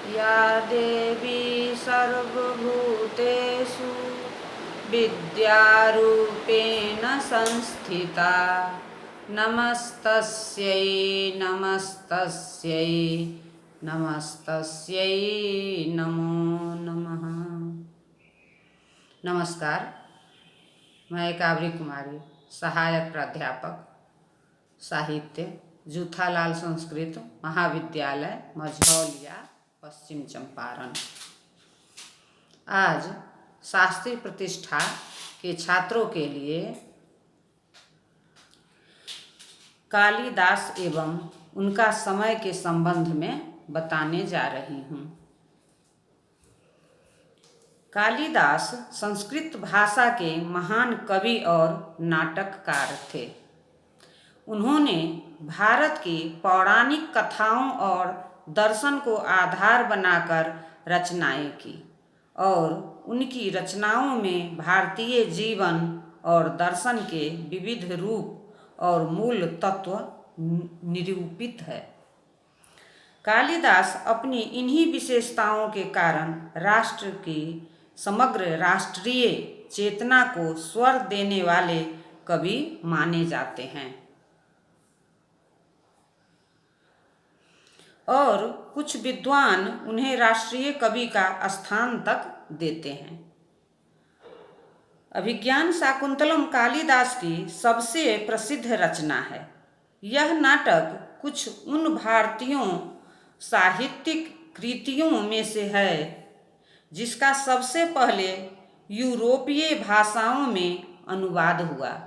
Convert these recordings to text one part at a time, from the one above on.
या देवी सर्वभूतेषु विद्यारूपेण संस्थिता नमस्तस्यै नमस्तस्यै नमस्तस्यै नमो नमः। नमस्कार, मैं काबरी कुमारी, सहायक प्राध्यापक साहित्य, जूथालाल संस्कृत महाविद्यालय मझौलिया, पश्चिम चंपारण। आज शास्त्री प्रतिष्ठा के छात्रों के लिए कालिदास एवं उनका समय के संबंध में बताने जा रही हूँ। कालिदास संस्कृत भाषा के महान कवि और नाटककार थे। उन्होंने भारत की पौराणिक कथाओं और दर्शन को आधार बनाकर रचनाएं की और उनकी रचनाओं में भारतीय जीवन और दर्शन के विविध रूप और मूल तत्व निरूपित है। कालिदास अपनी इन्हीं विशेषताओं के कारण राष्ट्र की समग्र राष्ट्रीय चेतना को स्वर देने वाले कवि माने जाते हैं और कुछ विद्वान उन्हें राष्ट्रीय कवि का स्थान तक देते हैं। अभिज्ञान शाकुंतलम कालिदास की सबसे प्रसिद्ध रचना है। यह नाटक कुछ उन भारतीयों साहित्यिक कृतियों में से है जिसका सबसे पहले यूरोपीय भाषाओं में अनुवाद हुआ।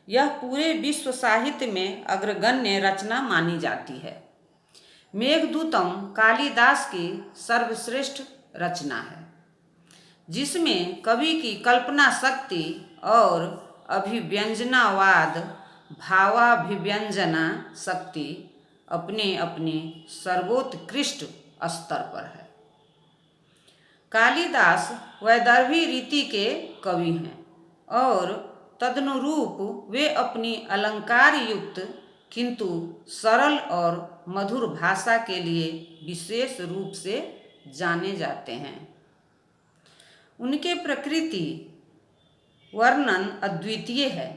यह पूरे विश्व साहित्य में अग्रगण्य रचना मानी जाती है। मेघदूतम कालिदास की सर्वश्रेष्ठ रचना है, जिसमें कवि की कल्पना शक्ति और अभिव्यंजनावाद भावाभिव्यंजना शक्ति अपने अपने सर्वोत्कृष्ट स्तर पर है। कालिदास वैदर्भी रीति के कवि हैं और तदनुरूप वे अपनी अलंकार युक्त किंतु सरल और मधुर भाषा के लिए विशेष रूप से जाने जाते हैं। उनके प्रकृति वर्णन अद्वितीय है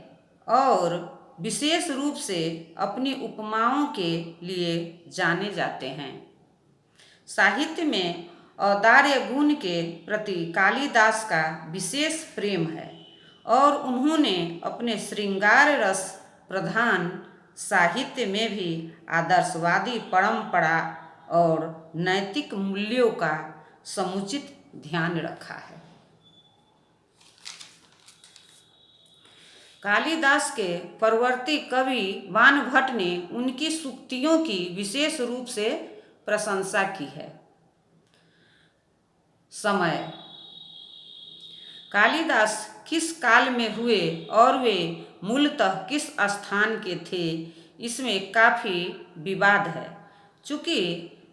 और विशेष रूप से अपनी उपमाओं के लिए जाने जाते हैं। साहित्य में औदार्य गुण के प्रति कालिदास का विशेष प्रेम है और उन्होंने अपने श्रृंगार रस प्रधान साहित्य में भी आदर्शवादी परंपरा और नैतिक मूल्यों का समुचित ध्यान रखा है। कालिदास के परवर्ती कवि बाणभट्ट ने उनकी सूक्तियों की विशेष रूप से प्रशंसा की है। समय कालिदास किस काल में हुए और वे मूलतः किस स्थान के थे, इसमें काफ़ी विवाद है। चूँकि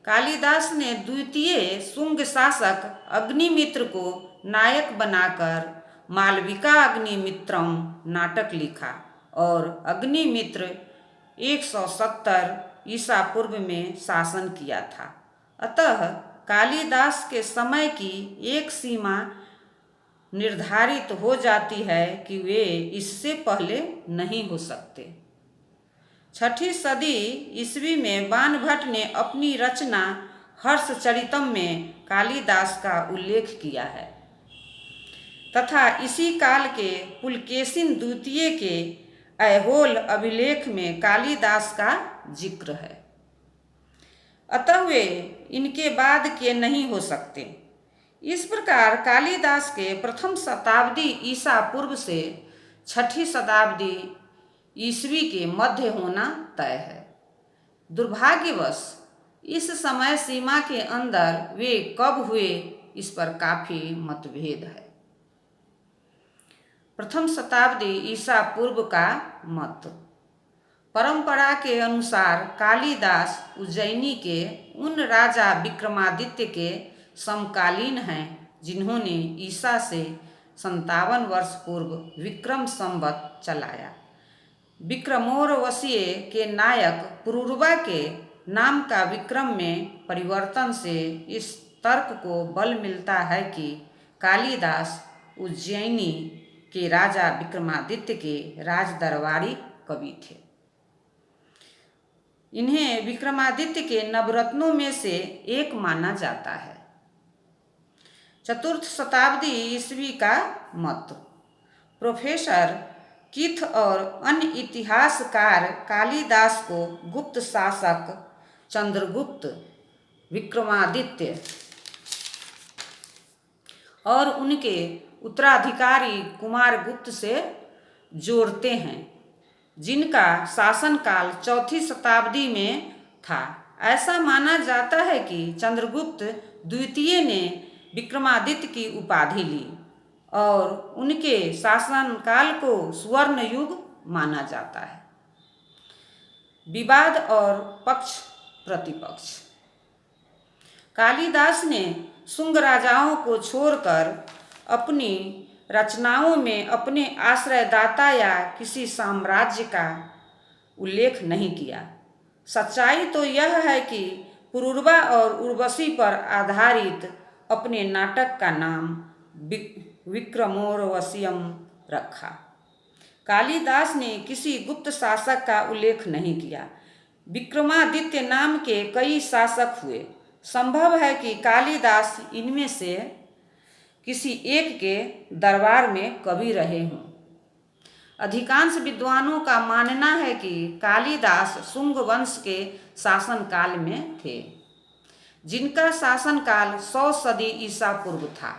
कालिदास ने द्वितीय शुंग शासक अग्निमित्र को नायक बनाकर मालविका अग्निमित्रम नाटक लिखा और अग्निमित्र 170 ईसा पूर्व में शासन किया था। अतः कालिदास के समय की एक सीमा निर्धारित हो जाती है कि वे इससे पहले नहीं हो सकते। 6ठी सदी ईस्वी में बाणभट्ट ने अपनी रचना हर्षचरितम में कालिदास का उल्लेख किया है तथा इसी काल के पुलकेशिन द्वितीय के ऐहोल अभिलेख में कालिदास का जिक्र है। अतः वे इनके बाद के नहीं हो सकते। इस प्रकार कालिदास के प्रथम शताब्दी ईसा पूर्व से 6ठी शताब्दी ईस्वी के मध्य होना तय है। दुर्भाग्यवश इस समय सीमा के अंदर वे कब हुए, इस पर काफ़ी मतभेद है। प्रथम शताब्दी ईसा पूर्व का मत परंपरा के अनुसार कालिदास उज्जैनी के उन राजा विक्रमादित्य के समकालीन हैं जिन्होंने ईसा से 57 वर्ष पूर्व विक्रम संवत चलाया। विक्रमोर्वशीय के नायक पुरूरवा के नाम का विक्रम में परिवर्तन से इस तर्क को बल मिलता है कि कालिदास उज्जैनी के राजा विक्रमादित्य के राजदरबारी कवि थे। इन्हें विक्रमादित्य के नवरत्नों में से एक माना जाता है। चतुर्थ शताब्दी ईस्वी का मत। प्रोफेसर कीथ और अन्य इतिहासकार कालिदास को गुप्त शासक चंद्रगुप्त, विक्रमादित्य और उनके उत्तराधिकारी कुमारगुप्त से जोड़ते हैं, जिनका शासनकाल चौथी शताब्दी में था। ऐसा माना जाता है कि चंद्रगुप्त द्वितीय ने विक्रमादित्य की उपाधि ली और उनके शासनकाल को स्वर्ण युग माना जाता है। विवाद और पक्ष प्रतिपक्ष। कालिदास ने शुंग राजाओं को छोड़कर अपनी रचनाओं में अपने आश्रयदाता या किसी साम्राज्य का उल्लेख नहीं किया। सच्चाई तो यह है कि पुरूरवा और उर्वशी पर आधारित अपने नाटक का नाम विक्रमोर्वशीयम रखा। कालिदास ने किसी गुप्त शासक का उल्लेख नहीं किया। विक्रमादित्य नाम के कई शासक हुए। संभव है कि कालिदास इनमें से किसी एक के दरबार में कवि रहे हों। अधिकांश विद्वानों का मानना है कि कालिदास शुंग वंश के शासनकाल में थे, जिनका शासनकाल 100 सदी ईसा पूर्व था।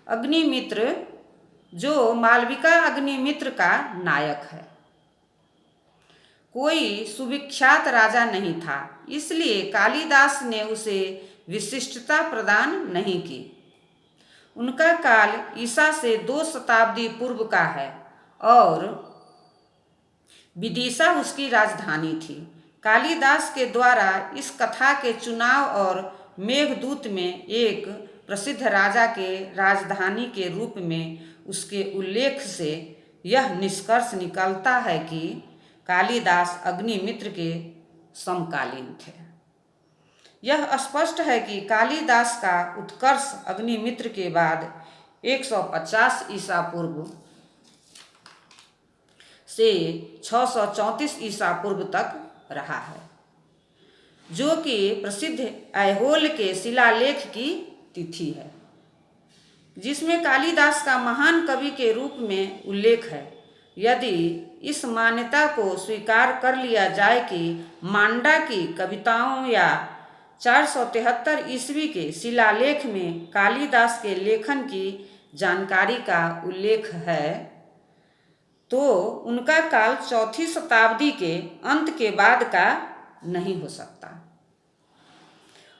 अग्निमित्र, जो मालविका अग्निमित्र का नायक है, कोई सुविख्यात राजा नहीं था, इसलिए कालिदास ने उसे विशिष्टता प्रदान नहीं की। उनका काल ईसा से 2 शताब्दी पूर्व का है और विदिशा उसकी राजधानी थी। कालिदास के द्वारा इस कथा के चुनाव और मेघदूत में एक प्रसिद्ध राजा के राजधानी के रूप में उसके उल्लेख से यह निष्कर्ष निकलता है कि कालिदास अग्निमित्र के समकालीन थे। यह स्पष्ट है कि कालिदास का उत्कर्ष अग्निमित्र के बाद 150 ईसा पूर्व से 634 ईसा पूर्व तक रहा है, जो कि प्रसिद्ध ऐहोल के शिलालेख की तिथि है, जिसमें कालिदास का महान कवि के रूप में उल्लेख है। यदि इस मान्यता को स्वीकार कर लिया जाए कि मांडा की कविताओं या 473 ईस्वी के शिलालेख में कालिदास के लेखन की जानकारी का उल्लेख है, तो उनका काल चौथी शताब्दी के अंत के बाद का नहीं हो सकता।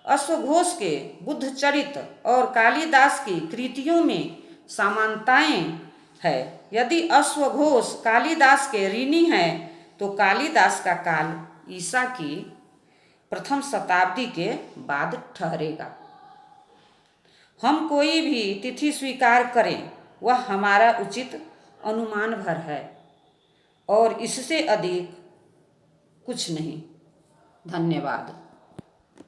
अश्वघोष के बुद्धचरित और कालिदास की कृतियों में समानताएं है। यदि अश्वघोष कालिदास के ऋणी हैं, तो कालिदास का काल ईसा की प्रथम शताब्दी के बाद ठहरेगा। हम कोई भी तिथि स्वीकार करें, वह हमारा उचित अनुमान भर है और इससे अधिक कुछ नहीं। धन्यवाद।